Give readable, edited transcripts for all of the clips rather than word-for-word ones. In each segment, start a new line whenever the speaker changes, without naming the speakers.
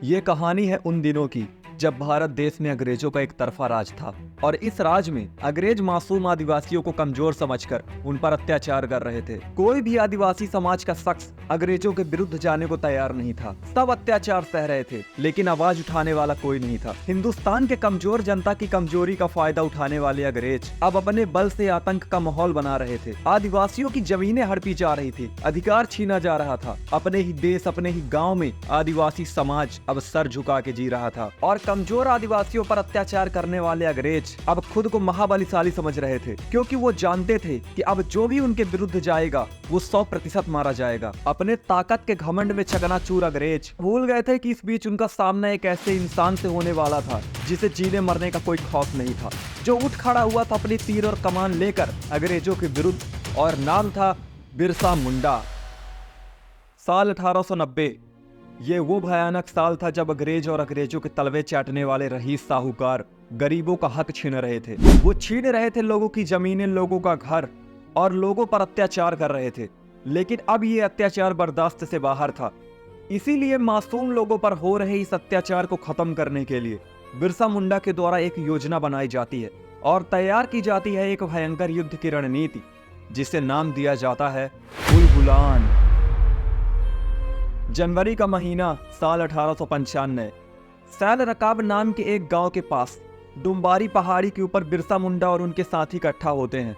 ये कहानी है उन दिनों की जब भारत देश में अंग्रेजों का एक तरफा राज था और इस राज में अंग्रेज मासूम आदिवासियों को कमजोर समझकर उन पर अत्याचार कर रहे थे। कोई भी आदिवासी समाज का शख्स अंग्रेजों के विरुद्ध जाने को तैयार नहीं था। सब अत्याचार सह रहे थे, लेकिन आवाज उठाने वाला कोई नहीं था। हिंदुस्तान के कमजोर जनता की कमजोरी का फायदा उठाने वाले अंग्रेज अब अपने बल से आतंक का माहौल बना रहे थे। आदिवासियों की जमीनें हड़पी जा रही थी, अधिकार छीना जा रहा था। अपने ही देश, अपने ही गाँव में आदिवासी समाज अब सर झुका के जी रहा था और कमजोर आदिवासियों पर अत्याचार करने वाले अंग्रेज अब खुद को महाबलीशाली समझ रहे थे, क्योंकि वो जानते थे कि अब जो भी उनके विरुद्ध जाएगा वो 100% मारा जाएगा। अपने ताकत के घमंड में चकनाचूर अंग्रेज भूल गए थे कि इस बीच उनका सामना एक ऐसे इंसान से होने वाला था जिसे जीने मरने का कोई खौफ नहीं था, जो उठ खड़ा हुआ था अपनी तीर और कमान लेकर अंग्रेजों के विरुद्ध, और नाम था बिरसा मुंडा। साल 1890 ये वो भयानक साल था जब अंग्रेज और अंग्रेजों के तलवे चाटने वाले रईस साहूकार गरीबों का हक छीन रहे थे। वो छीन रहे थे लोगों की जमीनें, लोगों का घर, और लोगों पर अत्याचार कर रहे थे। लेकिन अब ये अत्याचार बर्दाश्त से बाहर था। इसीलिए मासूम लोगों पर हो रहे इस अत्याचार को खत्म करने के लिए बिरसा मुंडा के द्वारा एक योजना बनाई जाती है और तैयार की जाती है एक भयंकर युद्ध की रणनीति, जिसे नाम दिया जाता है उलगुलान। जनवरी का महीना साल 1895 सैल रकाब नाम के एक गांव के पास डुम्बारी पहाड़ी के ऊपर बिरसा मुंडा और उनके साथी इकट्ठा होते हैं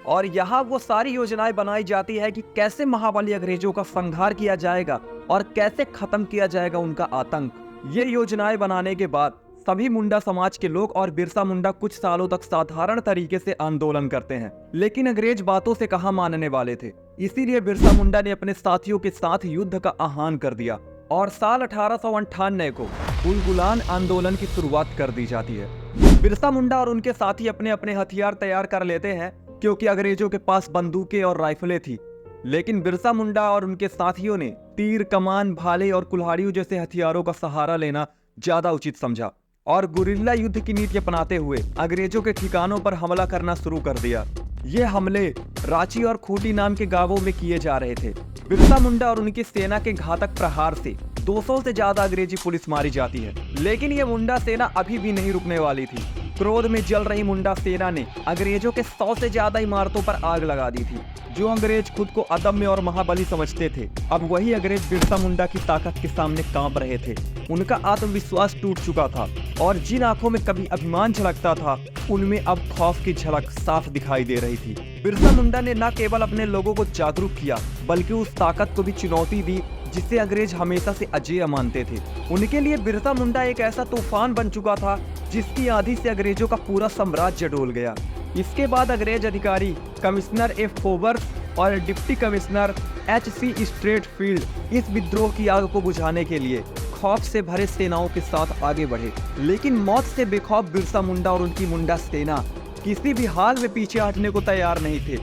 और यहाँ वो सारी योजनाएं बनाई जाती है कि कैसे महाबली अंग्रेजों का संहार किया जाएगा और कैसे खत्म किया जाएगा उनका आतंक। ये योजनाएं बनाने के बाद सभी मुंडा समाज के लोग और बिरसा मुंडा कुछ सालों तक साधारण तरीके से आंदोलन करते हैं, लेकिन अंग्रेज बातों से कहाँ मानने वाले थे। इसीलिए बिरसा मुंडा ने अपने साथियों के साथ युद्ध का आह्वान कर दिया और साल 1898 को उलगुलान आंदोलन की शुरुआत कर दी जाती है। बिरसा मुंडा और उनके साथी अपने अपने हथियार तैयार कर लेते हैं, क्योंकि अंग्रेजों के पास बंदूकें और राइफलें थी, लेकिन बिरसा मुंडा और उनके साथियों ने तीर, कमान, भाले और कुल्हाड़ियों जैसे हथियारों का सहारा लेना ज्यादा उचित समझा और गुरिल्ला युद्ध की नीति अपनाते हुए अंग्रेजों के ठिकानों पर हमला करना शुरू कर दिया। ये हमले रांची और खूंटी नाम के गांवों में किए जा रहे थे। बिरसा मुंडा और उनकी सेना के घातक प्रहार से 200 से ज्यादा अंग्रेजी पुलिस मारी जाती है, लेकिन ये मुंडा सेना अभी भी नहीं रुकने वाली थी। क्रोध में जल रही मुंडा सेना ने अंग्रेजों के 100 से ज्यादा इमारतों पर आग लगा दी थी। जो अंग्रेज खुद को अदम्य और महाबली समझते थे, अब वही अंग्रेज बिरसा मुंडा की ताकत के सामने कांप रहे थे। उनका आत्मविश्वास टूट चुका था और जिन आंखों में कभी अभिमान झलकता था, उनमें अब खौफ की झलक साफ दिखाई दे रही थी। बिरसा मुंडा ने न केवल अपने लोगों को जागरूक किया, बल्कि उस ताकत को भी चुनौती दी जिसे अंग्रेज हमेशा से अजेय मानते थे। उनके लिए बिरसा मुंडा एक ऐसा तूफान बन चुका था जिसकी आंधी से अंग्रेजों का पूरा साम्राज्य डोल गया। इसके बाद अंग्रेज अधिकारी कमिश्नर एफ फोबर्स और डिप्टी कमिश्नर एच.सी. स्ट्रेटफील्ड इस विद्रोह की आग को बुझाने के लिए खौफ से भरे सेनाओं के साथ आगे बढ़े, लेकिन मौत से बेखौफ बिरसा मुंडा और उनकी मुंडा सेना किसी भी हाल में पीछे हटने को तैयार नहीं थे।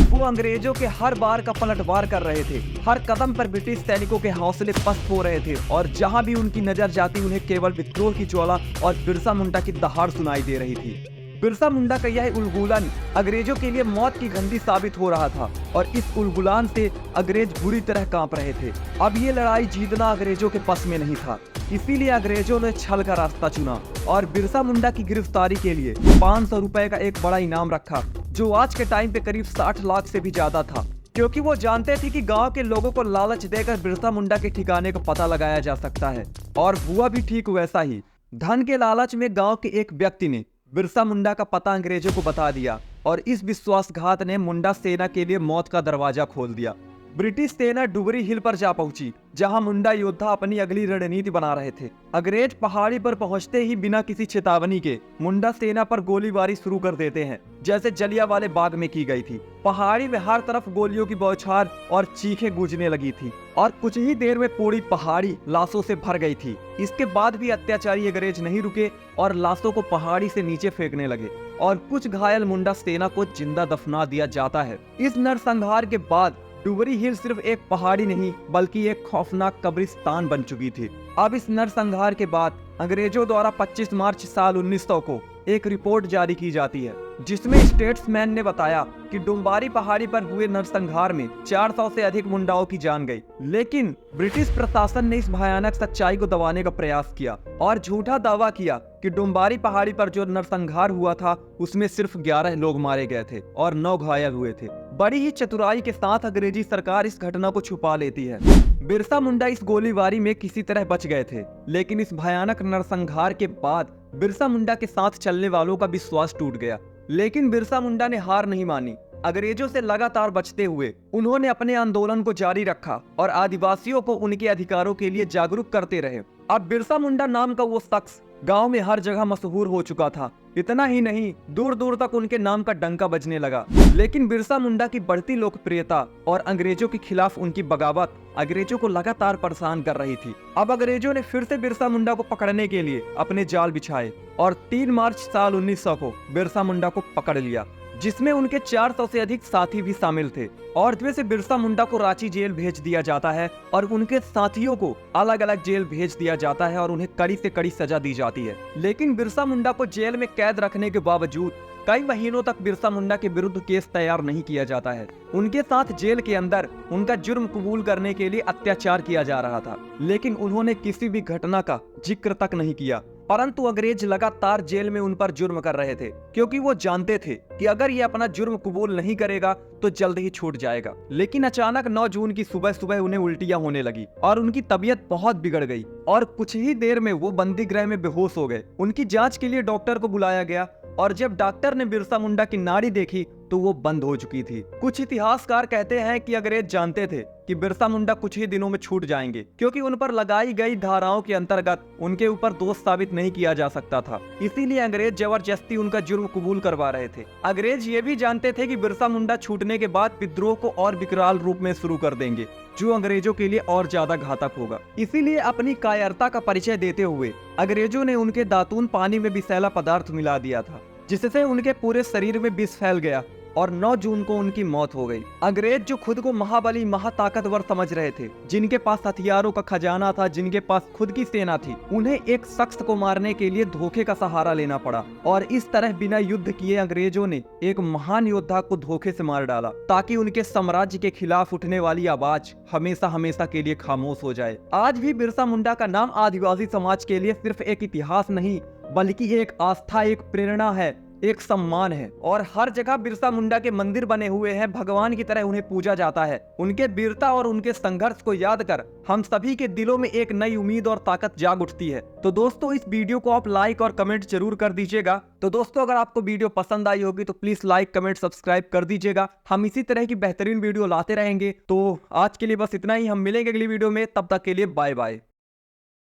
वो अंग्रेजों के हर बार का पलटवार कर रहे थे। हर कदम पर ब्रिटिश सैनिकों के हौसले पस्त हो रहे थे और जहां भी उनकी नजर जाती उन्हें केवल विद्रोह की ज्वाला और बिरसा मुंडा की दहाड़ सुनाई दे रही थी। बिरसा मुंडा का यह उलगुलान अंग्रेजों के लिए मौत की घंटी साबित हो रहा था और इस उलगुलान से अंग्रेज बुरी तरह कांप रहे थे। अब ये लड़ाई जीतना अंग्रेजों के बस में नहीं था, इसीलिए अंग्रेजों ने छल का रास्ता चुना और बिरसा मुंडा की गिरफ्तारी के लिए 500 रुपए का एक बड़ा इनाम रखा, जो आज के टाइम पे करीब 60 लाख से भी ज्यादा था, क्योंकि वो जानते थे कि गांव के लोगों को लालच देकर बिरसा मुंडा के ठिकाने का पता लगाया जा सकता है। और हुआ भी ठीक वैसा ही। धन के लालच में गांव के एक व्यक्ति ने बिरसा मुंडा का पता अंग्रेजों को बता दिया और इस विश्वासघात ने मुंडा सेना के लिए मौत का दरवाजा खोल दिया। ब्रिटिश सेना डुबरी हिल पर जा पहुंची, जहां मुंडा योद्धा अपनी अगली रणनीति बना रहे थे। अंग्रेज पहाड़ी पर पहुंचते ही बिना किसी चेतावनी के मुंडा सेना पर गोलीबारी शुरू कर देते हैं, जैसे जलियांवाले बाग में की गई थी। पहाड़ी में हर तरफ गोलियों की बौछार और चीखें गूंजने लगी थी और कुछ ही देर में पूरी पहाड़ी लाशों से भर गई थी। इसके बाद भी अत्याचारी अंग्रेज नहीं रुके और लाशों को पहाड़ी से नीचे फेंकने लगे और कुछ घायल मुंडा सेना को जिंदा दफना दिया जाता है। इस नरसंहार के बाद डुबरी हिल सिर्फ एक पहाड़ी नहीं, बल्कि एक खौफनाक कब्रिस्तान बन चुकी थी। अब इस नरसंहार के बाद अंग्रेजों द्वारा 25 मार्च साल 1900 को एक रिपोर्ट जारी की जाती है जिसमें स्टेट्समैन ने बताया कि डुम्बारी पहाड़ी पर हुए नरसंहार में 400 से अधिक मुंडाओं की जान गई। लेकिन ब्रिटिश प्रशासन ने इस भयानक सच्चाई को दबाने का प्रयास किया और झूठा दावा किया कि डुम्बारी पहाड़ी पर जो नरसंहार हुआ था उसमें सिर्फ 11 लोग मारे गए थे और 9 घायल हुए थे। बड़ी ही चतुराई के साथ अंग्रेजी सरकार इस घटना को छुपा लेती है। बिरसा मुंडा इस गोलीबारी में किसी तरह बच गए थे, लेकिन इस भयानक नरसंहार के बाद बिरसा मुंडा के साथ चलने वालों का विश्वास टूट गया। लेकिन बिरसा मुंडा ने हार नहीं मानी। अंग्रेजों से लगातार बचते हुए उन्होंने अपने आंदोलन को जारी रखा और आदिवासियों को उनके अधिकारों के लिए जागरूक करते रहे। अब बिरसा मुंडा नाम का वो शख्स गांव में हर जगह मशहूर हो चुका था। इतना ही नहीं, दूर दूर तक उनके नाम का डंका बजने लगा। लेकिन बिरसा मुंडा की बढ़ती लोकप्रियता और अंग्रेजों के खिलाफ उनकी बगावत अंग्रेजों को लगातार परेशान कर रही थी। अब अंग्रेजों ने फिर से बिरसा मुंडा को पकड़ने के लिए अपने जाल बिछाए और 3 मार्च साल 1900 को बिरसा मुंडा को पकड़ लिया, जिसमें उनके 400 से अधिक साथी भी शामिल थे। और इसमें से बिरसा मुंडा को रांची जेल भेज दिया जाता है और उनके साथियों को अलग अलग जेल भेज दिया जाता है और उन्हें कड़ी से कड़ी सजा दी जाती है। लेकिन बिरसा मुंडा को जेल में कैद रखने के बावजूद कई महीनों तक बिरसा मुंडा के विरुद्ध केस तैयार नहीं किया जाता है। उनके साथ जेल के अंदर उनका जुर्म कबूल करने के लिए अत्याचार किया जा रहा था, लेकिन उन्होंने किसी भी घटना का जिक्र तक नहीं किया। परंतु अंग्रेज लगातार जेल में उन पर जुर्म कर रहे थे, क्योंकि वो जानते थे कि अगर ये अपना जुर्म कबूल नहीं करेगा तो जल्द ही छूट जाएगा। लेकिन अचानक 9 जून की सुबह सुबह उन्हें उल्टियां होने लगी और उनकी तबीयत बहुत बिगड़ गई और कुछ ही देर में वो बंदी गृह में बेहोश हो गए। उनकी जांच के लिए डॉक्टर को बुलाया गया और जब डॉक्टर ने बिरसा मुंडा की नाड़ी देखी तो वो बंद हो चुकी थी। कुछ इतिहासकार कहते हैं कि अंग्रेज जानते थे कि बिरसा मुंडा कुछ ही दिनों में छूट जाएंगे, क्योंकि उन पर लगाई गई धाराओं के अंतर्गत उनके ऊपर दोष साबित नहीं किया जा सकता था। इसीलिए अंग्रेज जबरदस्ती उनका जुर्म कबूल करवा रहे थे। अंग्रेज ये भी जानते थे कि बिरसा मुंडा छूटने के बाद विद्रोह को और विकराल रूप में शुरू कर देंगे, जो अंग्रेजों के लिए और ज्यादा घातक होगा। इसीलिए अपनी कायरता का परिचय देते हुए अंग्रेजों ने उनके दातून पानी में विषैला पदार्थ मिला दिया था, जिससे उनके पूरे शरीर में विष फैल गया और 9 जून को उनकी मौत हो गई। अंग्रेज जो खुद को महाबली महाताकतवर समझ रहे थे, जिनके पास हथियारों का खजाना था, जिनके पास खुद की सेना थी, उन्हें एक शख्स को मारने के लिए धोखे का सहारा लेना पड़ा और इस तरह बिना युद्ध किए अंग्रेजों ने एक महान योद्धा को धोखे से मार डाला, ताकि उनके साम्राज्य के खिलाफ उठने वाली आवाज हमेशा हमेशा के लिए खामोश हो जाए। आज भी बिरसा मुंडा का नाम आदिवासी समाज के लिए सिर्फ एक इतिहास नहीं, बल्कि एक आस्था, एक प्रेरणा है, एक सम्मान है। और हर जगह बिरसा मुंडा के मंदिर बने हुए हैं, भगवान की तरह उन्हें पूजा जाता है। उनके वीरता और उनके संघर्ष को याद कर हम सभी के दिलों में एक नई उम्मीद और ताकत जाग उठती है। तो दोस्तों, इस वीडियो को आप लाइक और कमेंट जरूर कर दीजिएगा। तो दोस्तों, अगर आपको वीडियो पसंद आई होगी तो प्लीज लाइक, कमेंट, सब्सक्राइब कर दीजिएगा। हम इसी तरह की बेहतरीन वीडियो लाते रहेंगे। तो आज के लिए बस इतना ही। हम मिलेंगे अगली वीडियो में, तब तक के लिए बाय बाय।